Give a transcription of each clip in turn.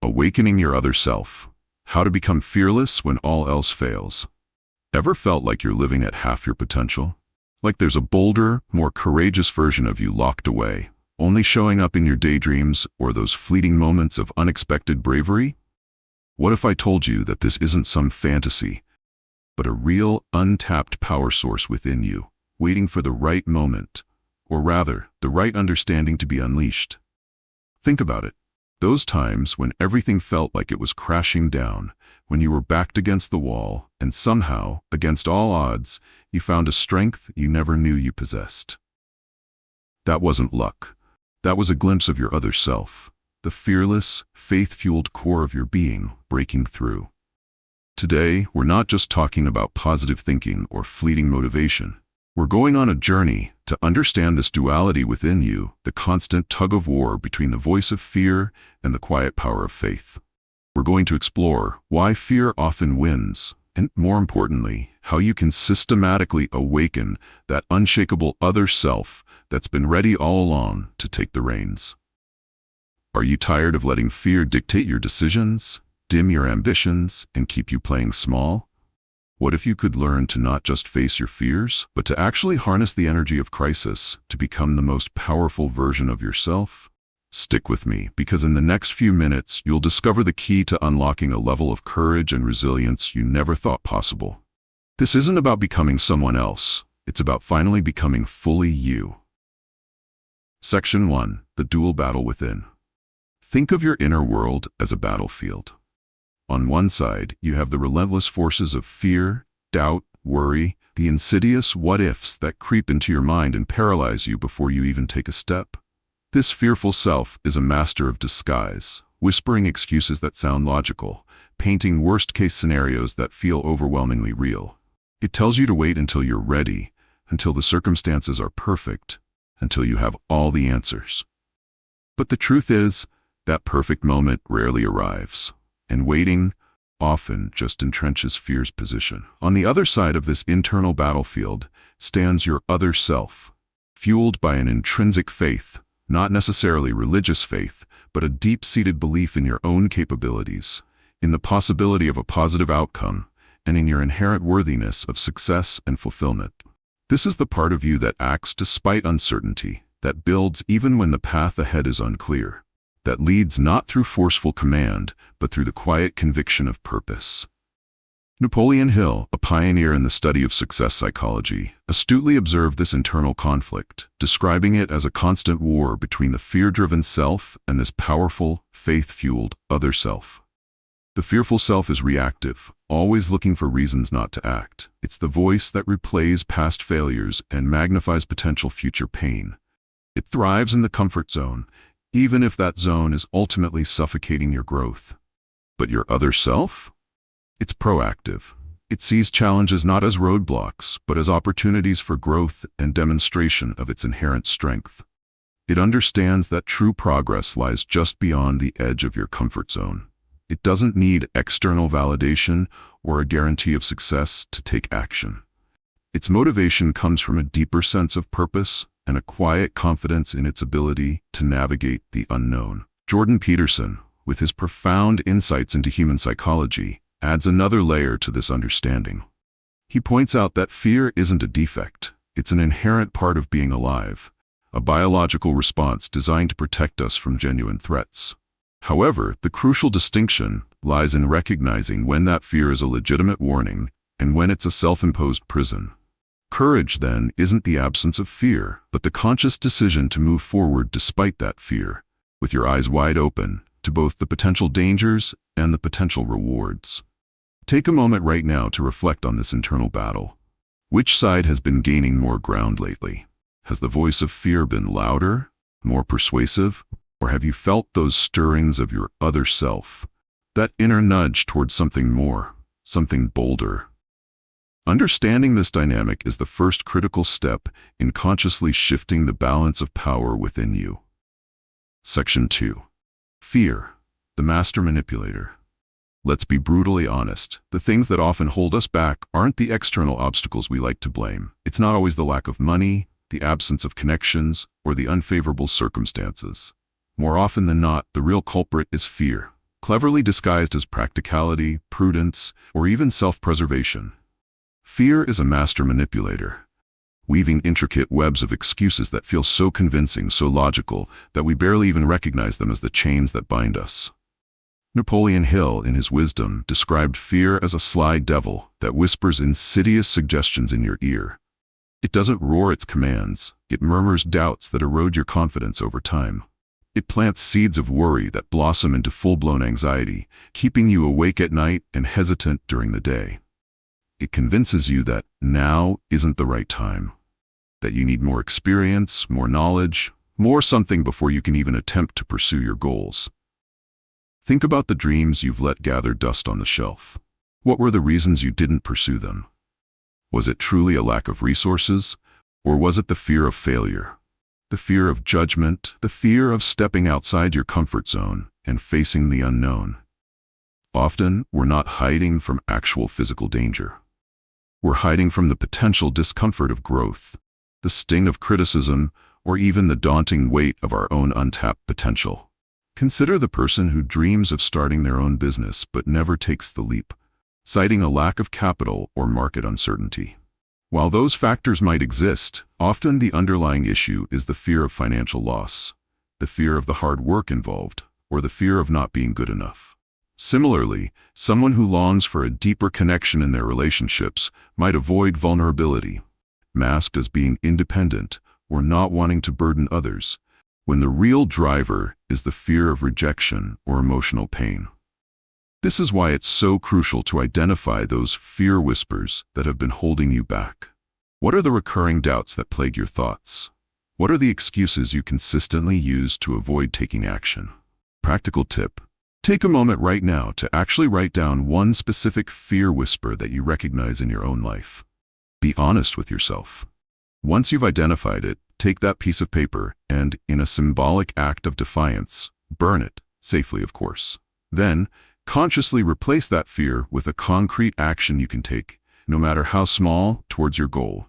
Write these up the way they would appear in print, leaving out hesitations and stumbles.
Awakening your other self. How to become fearless when all else fails. Ever felt like you're living at half your potential? Like there's a bolder, more courageous version of you locked away, only showing up in your daydreams or those fleeting moments of unexpected bravery? What if I told you that this isn't some fantasy, but a real, untapped power source within you, waiting for the right moment, or rather, the right understanding to be unleashed? Think about it. Those times when everything felt like it was crashing down, when you were backed against the wall, and somehow, against all odds, you found a strength you never knew you possessed. That wasn't luck. That was a glimpse of your other self, the fearless, faith-fueled core of your being breaking through. Today, we're not just talking about positive thinking or fleeting motivation. We're going on a journey to understand this duality within you, the constant tug-of-war between the voice of fear and the quiet power of faith. We're going to explore why fear often wins, and more importantly, how you can systematically awaken that unshakable other self that's been ready all along to take the reins. Are you tired of letting fear dictate your decisions, dim your ambitions, and keep you playing small? What if you could learn to not just face your fears, but to actually harness the energy of crisis to become the most powerful version of yourself? Stick with me, because in the next few minutes, you'll discover the key to unlocking a level of courage and resilience you never thought possible. This isn't about becoming someone else. It's about finally becoming fully you. Section 1. The Dual Battle Within. Think of your inner world as a battlefield. On one side, you have the relentless forces of fear, doubt, worry, the insidious what-ifs that creep into your mind and paralyze you before you even take a step. This fearful self is a master of disguise, whispering excuses that sound logical, painting worst-case scenarios that feel overwhelmingly real. It tells you to wait until you're ready, until the circumstances are perfect, until you have all the answers. But the truth is, that perfect moment rarely arrives. And waiting often just entrenches fear's position. On the other side of this internal battlefield stands your other self, fueled by an intrinsic faith, not necessarily religious faith, but a deep-seated belief in your own capabilities, in the possibility of a positive outcome, and in your inherent worthiness of success and fulfillment. This is the part of you that acts despite uncertainty, that builds even when the path ahead is unclear, that leads not through forceful command, but through the quiet conviction of purpose. Napoleon Hill, a pioneer in the study of success psychology, astutely observed this internal conflict, describing it as a constant war between the fear-driven self and this powerful, faith-fueled other self. The fearful self is reactive, always looking for reasons not to act. It's the voice that replays past failures and magnifies potential future pain. It thrives in the comfort zone, even if that zone is ultimately suffocating your growth. But your other self? It's proactive. It sees challenges not as roadblocks, but as opportunities for growth and demonstration of its inherent strength. It understands that true progress lies just beyond the edge of your comfort zone. It doesn't need external validation or a guarantee of success to take action. Its motivation comes from a deeper sense of purpose and a quiet confidence in its ability to navigate the unknown. Jordan Peterson, with his profound insights into human psychology, adds another layer to this understanding. He points out that fear isn't a defect, it's an inherent part of being alive, a biological response designed to protect us from genuine threats. However, the crucial distinction lies in recognizing when that fear is a legitimate warning and when it's a self-imposed prison. Courage, then, isn't the absence of fear, but the conscious decision to move forward despite that fear, with your eyes wide open to both the potential dangers and the potential rewards. Take a moment right now to reflect on this internal battle. Which side has been gaining more ground lately? Has the voice of fear been louder, more persuasive, or have you felt those stirrings of your other self, that inner nudge towards something more, something bolder? Understanding this dynamic is the first critical step in consciously shifting the balance of power within you. Section 2. Fear, the master manipulator. Let's be brutally honest. The things that often hold us back aren't the external obstacles we like to blame. It's not always the lack of money, the absence of connections, or the unfavorable circumstances. More often than not, the real culprit is fear. cleverly disguised as practicality, prudence, or even self-preservation. Fear is a master manipulator, weaving intricate webs of excuses that feel so convincing, so logical, that we barely even recognize them as the chains that bind us. Napoleon Hill, in his wisdom, described fear as a sly devil that whispers insidious suggestions in your ear. It doesn't roar its commands, it murmurs doubts that erode your confidence over time. It plants seeds of worry that blossom into full-blown anxiety, keeping you awake at night and hesitant during the day. It convinces you that now isn't the right time, that you need more experience, more knowledge, more something before you can even attempt to pursue your goals. Think about the dreams you've let gather dust on the shelf. What were the reasons you didn't pursue them? Was it truly a lack of resources, or was it the fear of failure? The fear of judgment, the fear of stepping outside your comfort zone and facing the unknown. Often, we're not hiding from actual physical danger. We're hiding from the potential discomfort of growth, the sting of criticism, or even the daunting weight of our own untapped potential. Consider the person who dreams of starting their own business but never takes the leap, citing a lack of capital or market uncertainty. While those factors might exist, often the underlying issue is the fear of financial loss, the fear of the hard work involved, or the fear of not being good enough. Similarly, someone who longs for a deeper connection in their relationships might avoid vulnerability, masked as being independent or not wanting to burden others, when the real driver is the fear of rejection or emotional pain. This is why it's so crucial to identify those fear whispers that have been holding you back. What are the recurring doubts that plague your thoughts? What are the excuses you consistently use to avoid taking action? Practical tip: take a moment right now to actually write down one specific fear whisper that you recognize in your own life. Be honest with yourself. Once you've identified it, take that piece of paper and, in a symbolic act of defiance, burn it, safely of course. Then, consciously replace that fear with a concrete action you can take, no matter how small, towards your goal.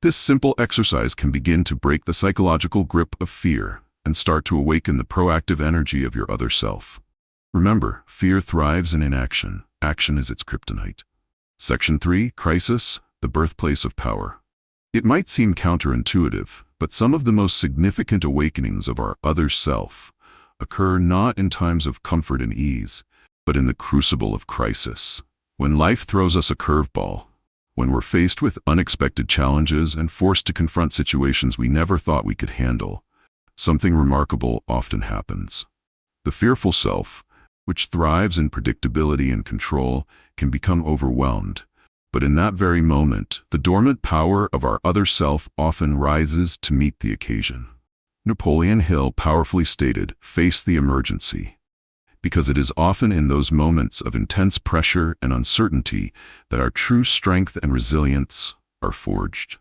This simple exercise can begin to break the psychological grip of fear and start to awaken the proactive energy of your other self. Remember, fear thrives in inaction. Action is its kryptonite. Section 3, Crisis, the birthplace of power. It might seem counterintuitive, but some of the most significant awakenings of our other self occur not in times of comfort and ease, but in the crucible of crisis. When life throws us a curveball, when we're faced with unexpected challenges and forced to confront situations we never thought we could handle, something remarkable often happens. The fearful self, which thrives in predictability and control, can become overwhelmed. But in that very moment, the dormant power of our other self often rises to meet the occasion. Napoleon Hill powerfully stated, "Face the emergency," because it is often in those moments of intense pressure and uncertainty that our true strength and resilience are forged.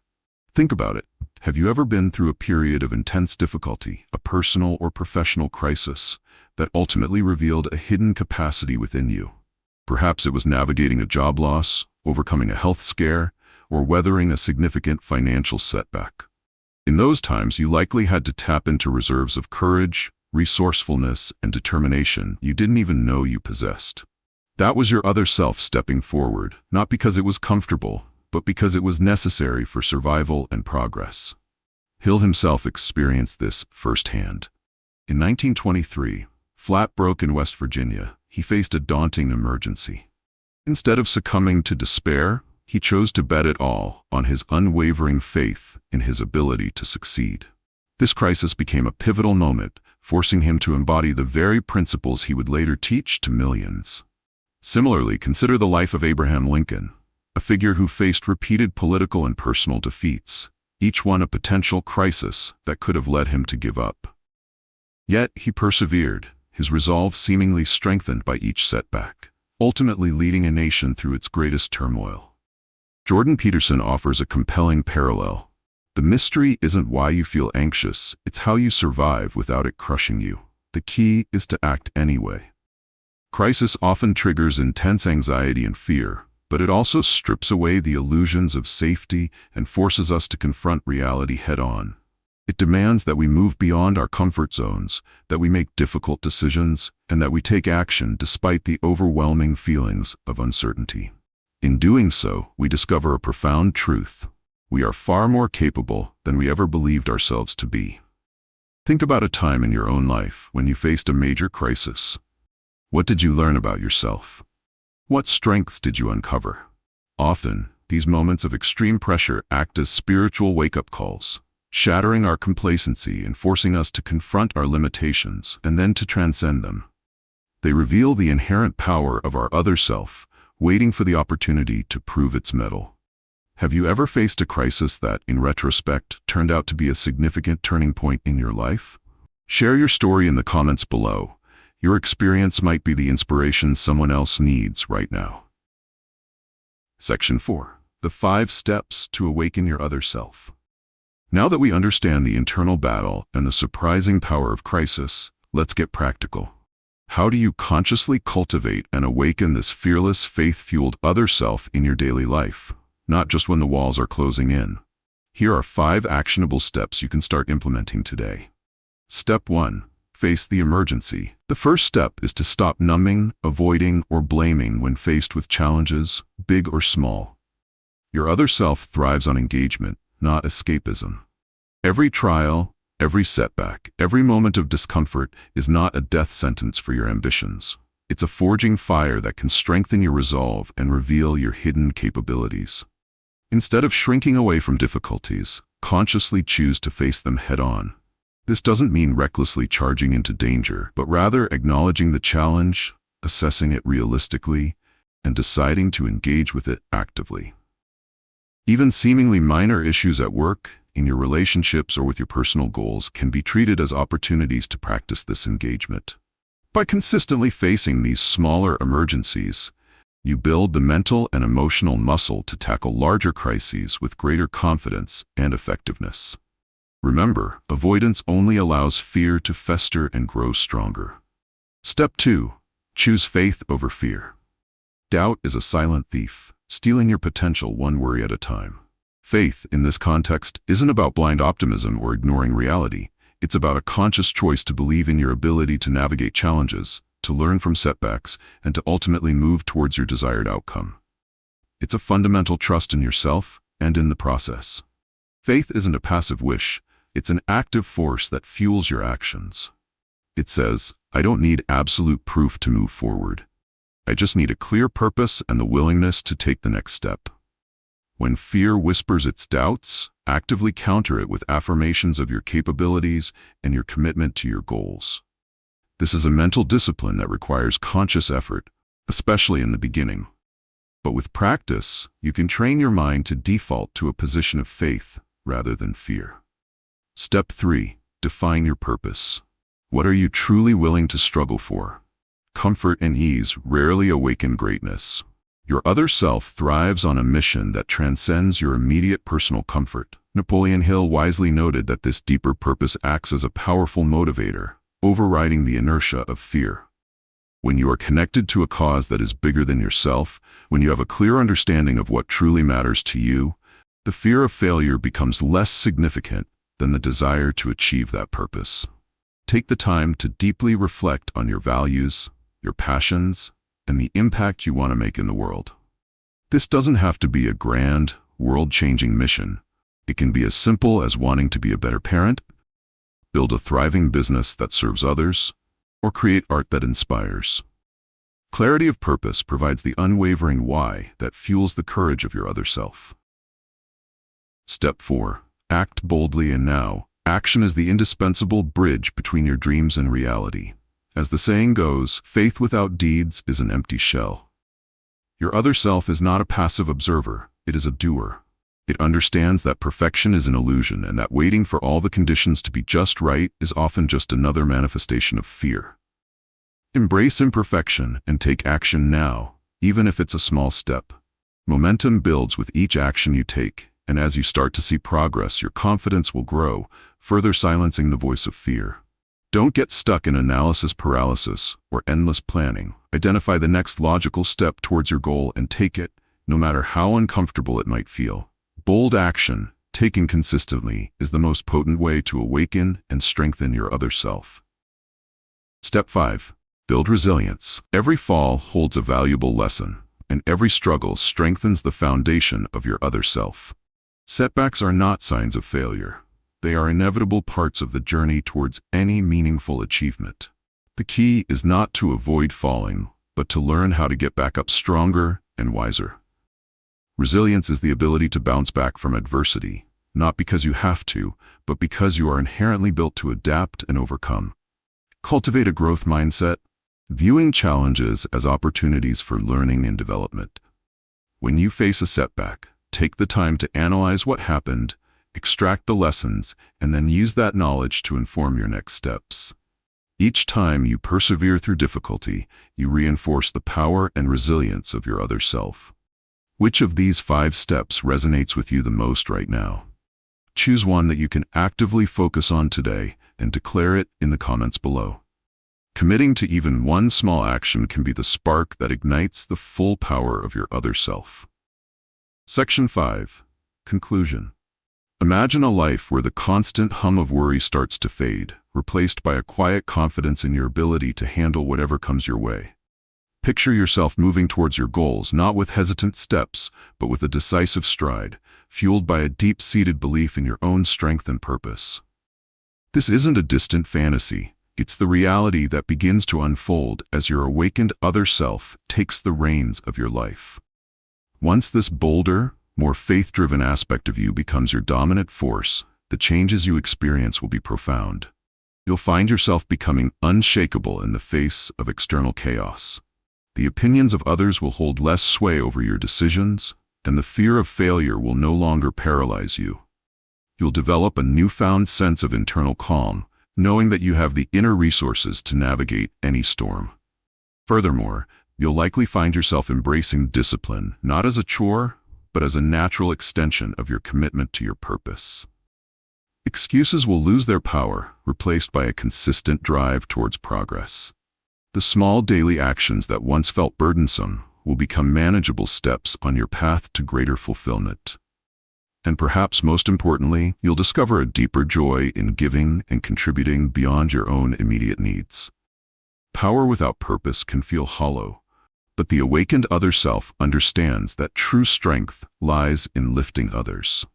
Think about it. Have you ever been through a period of intense difficulty, a personal or professional crisis, that ultimately revealed a hidden capacity within you? Perhaps it was navigating a job loss, overcoming a health scare, or weathering a significant financial setback. In those times, you likely had to tap into reserves of courage, resourcefulness, and determination you didn't even know you possessed. That was your other self stepping forward, not because it was comfortable, but because it was necessary for survival and progress. Hill himself experienced this firsthand. In 1923, flat broke in West Virginia, he faced a daunting emergency. Instead of succumbing to despair, he chose to bet it all on his unwavering faith in his ability to succeed. This crisis became a pivotal moment, forcing him to embody the very principles he would later teach to millions. Similarly, consider the life of Abraham Lincoln, a figure who faced repeated political and personal defeats, each one a potential crisis that could have led him to give up. Yet he persevered, his resolve seemingly strengthened by each setback, ultimately leading a nation through its greatest turmoil. Jordan Peterson offers a compelling parallel. The mystery isn't why you feel anxious, it's how you survive without it crushing you. The key is to act anyway. Crisis often triggers intense anxiety and fear, but it also strips away the illusions of safety and forces us to confront reality head-on. It demands that we move beyond our comfort zones, that we make difficult decisions, and that we take action despite the overwhelming feelings of uncertainty. In doing so, we discover a profound truth. We are far more capable than we ever believed ourselves to be. Think about a time in your own life when you faced a major crisis. What did you learn about yourself? What strengths did you uncover? Often, these moments of extreme pressure act as spiritual wake-up calls, shattering our complacency and forcing us to confront our limitations and then to transcend them. They reveal the inherent power of our other self, waiting for the opportunity to prove its mettle. Have you ever faced a crisis that, in retrospect, turned out to be a significant turning point in your life? Share your story in the comments below. Your experience might be the inspiration someone else needs right now. Section 4. The 5 Steps to Awaken Your Other Self. Now that we understand the internal battle and the surprising power of crisis, let's get practical. How do you consciously cultivate and awaken this fearless, faith-fueled other self in your daily life, not just when the walls are closing in? Here are 5 actionable steps you can start implementing today. Step 1. Face the emergency. The first step is to stop numbing, avoiding, or blaming when faced with challenges, big or small. Your other self thrives on engagement, not escapism. Every trial, every setback, every moment of discomfort is not a death sentence for your ambitions. It's a forging fire that can strengthen your resolve and reveal your hidden capabilities. Instead of shrinking away from difficulties, consciously choose to face them head-on. This doesn't mean recklessly charging into danger, but rather acknowledging the challenge, assessing it realistically, and deciding to engage with it actively. Even seemingly minor issues at work, in your relationships, or with your personal goals can be treated as opportunities to practice this engagement. By consistently facing these smaller emergencies, you build the mental and emotional muscle to tackle larger crises with greater confidence and effectiveness. Remember, avoidance only allows fear to fester and grow stronger. Step 2. Choose faith over fear. Doubt is a silent thief, stealing your potential one worry at a time. Faith, in this context, isn't about blind optimism or ignoring reality. It's about a conscious choice to believe in your ability to navigate challenges, to learn from setbacks, and to ultimately move towards your desired outcome. It's a fundamental trust in yourself and in the process. Faith isn't a passive wish. It's an active force that fuels your actions. It says, I don't need absolute proof to move forward. I just need a clear purpose and the willingness to take the next step. When fear whispers its doubts, actively counter it with affirmations of your capabilities and your commitment to your goals. This is a mental discipline that requires conscious effort, especially in the beginning. But with practice, you can train your mind to default to a position of faith rather than fear. Step 3. Define your purpose. What are you truly willing to struggle for? Comfort and ease rarely awaken greatness. Your other self thrives on a mission that transcends your immediate personal comfort. Napoleon Hill wisely noted that this deeper purpose acts as a powerful motivator, overriding the inertia of fear. When you are connected to a cause that is bigger than yourself, when you have a clear understanding of what truly matters to you, the fear of failure becomes less significant than the desire to achieve that purpose. Take the time to deeply reflect on your values, your passions, and the impact you want to make in the world. This doesn't have to be a grand, world-changing mission. It can be as simple as wanting to be a better parent, build a thriving business that serves others, or create art that inspires. Clarity of purpose provides the unwavering why that fuels the courage of your other self. Step 4. Act boldly and now. Action is the indispensable bridge between your dreams and reality. As the saying goes, faith without deeds is an empty shell. Your other self is not a passive observer, it is a doer. It understands that perfection is an illusion and that waiting for all the conditions to be just right is often just another manifestation of fear. Embrace imperfection and take action now, even if it's a small step. Momentum builds with each action you take, and as you start to see progress, your confidence will grow, further silencing the voice of fear. Don't get stuck in analysis paralysis or endless planning. Identify the next logical step towards your goal and take it, no matter how uncomfortable it might feel. Bold action, taken consistently, is the most potent way to awaken and strengthen your other self. Step 5. Build resilience. Every fall holds a valuable lesson, and every struggle strengthens the foundation of your other self. Setbacks are not signs of failure. They are inevitable parts of the journey towards any meaningful achievement. The key is not to avoid falling, but to learn how to get back up stronger and wiser. Resilience is the ability to bounce back from adversity, not because you have to, but because you are inherently built to adapt and overcome. Cultivate a growth mindset, viewing challenges as opportunities for learning and development. When you face a setback, take the time to analyze what happened, extract the lessons, and then use that knowledge to inform your next steps. Each time you persevere through difficulty, you reinforce the power and resilience of your other self. Which of these 5 steps resonates with you the most right now? Choose one that you can actively focus on today and declare it in the comments below. Committing to even one small action can be the spark that ignites the full power of your other self. Section 5. Conclusion. Imagine a life where the constant hum of worry starts to fade, replaced by a quiet confidence in your ability to handle whatever comes your way. Picture yourself moving towards your goals, not with hesitant steps, but with a decisive stride, fueled by a deep-seated belief in your own strength and purpose. This isn't a distant fantasy. It's the reality that begins to unfold as your awakened other self takes the reins of your life. Once this bolder, more faith-driven aspect of you becomes your dominant force, the changes you experience will be profound. You'll find yourself becoming unshakable in the face of external chaos. The opinions of others will hold less sway over your decisions, and the fear of failure will no longer paralyze you. You'll develop a newfound sense of internal calm, knowing that you have the inner resources to navigate any storm. Furthermore, you'll likely find yourself embracing discipline, not as a chore, but as a natural extension of your commitment to your purpose. Excuses will lose their power, replaced by a consistent drive towards progress. The small daily actions that once felt burdensome will become manageable steps on your path to greater fulfillment. And perhaps most importantly, you'll discover a deeper joy in giving and contributing beyond your own immediate needs. Power without purpose can feel hollow, but the awakened other self understands that true strength lies in lifting others.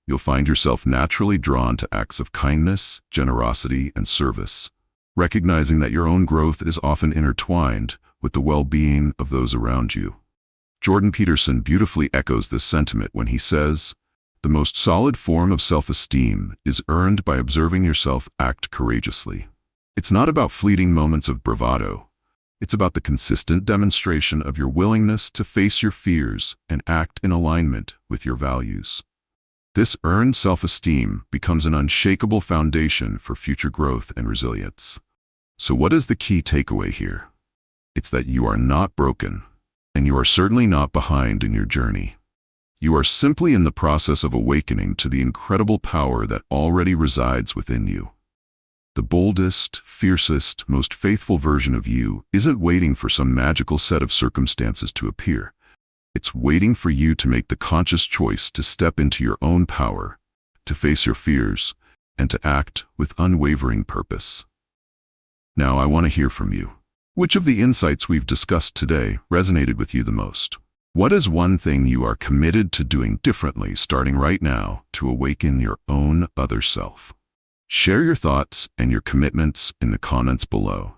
You'll find yourself naturally drawn to acts of kindness, generosity, and service, recognizing that your own growth is often intertwined with the well-being of those around you. Jordan Peterson beautifully echoes this sentiment when he says, "The most solid form of self-esteem is earned by observing yourself act courageously." It's not about fleeting moments of bravado. It's about the consistent demonstration of your willingness to face your fears and act in alignment with your values. This earned self-esteem becomes an unshakable foundation for future growth and resilience. So what is the key takeaway here? It's that you are not broken, and you are certainly not behind in your journey. You are simply in the process of awakening to the incredible power that already resides within you. The boldest, fiercest, most faithful version of you isn't waiting for some magical set of circumstances to appear. It's waiting for you to make the conscious choice to step into your own power, to face your fears, and to act with unwavering purpose. Now I want to hear from you. Which of the insights we've discussed today resonated with you the most? What is one thing you are committed to doing differently starting right now to awaken your own other self? Share your thoughts and your commitments in the comments below.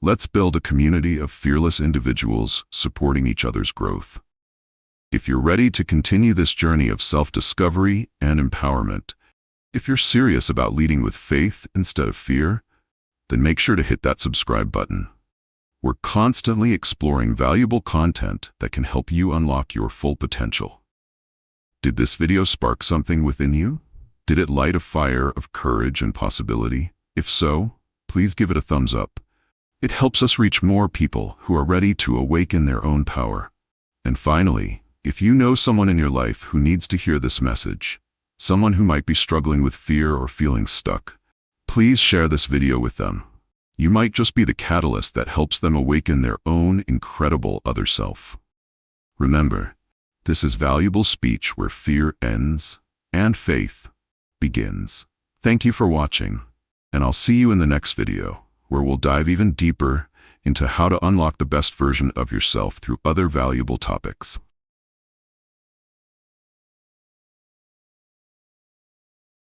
Let's build a community of fearless individuals supporting each other's growth. If you're ready to continue this journey of self-discovery and empowerment, if you're serious about leading with faith instead of fear, then make sure to hit that subscribe button. We're constantly exploring valuable content that can help you unlock your full potential. Did this video spark something within you? Did it light a fire of courage and possibility? If so, please give it a thumbs up. It helps us reach more people who are ready to awaken their own power. And finally, if you know someone in your life who needs to hear this message, someone who might be struggling with fear or feeling stuck, please share this video with them. You might just be the catalyst that helps them awaken their own incredible other self. Remember, this is valuable speech where fear ends and faith begins. Thank you for watching, and I'll see you in the next video, where we'll dive even deeper into how to unlock the best version of yourself through other valuable topics.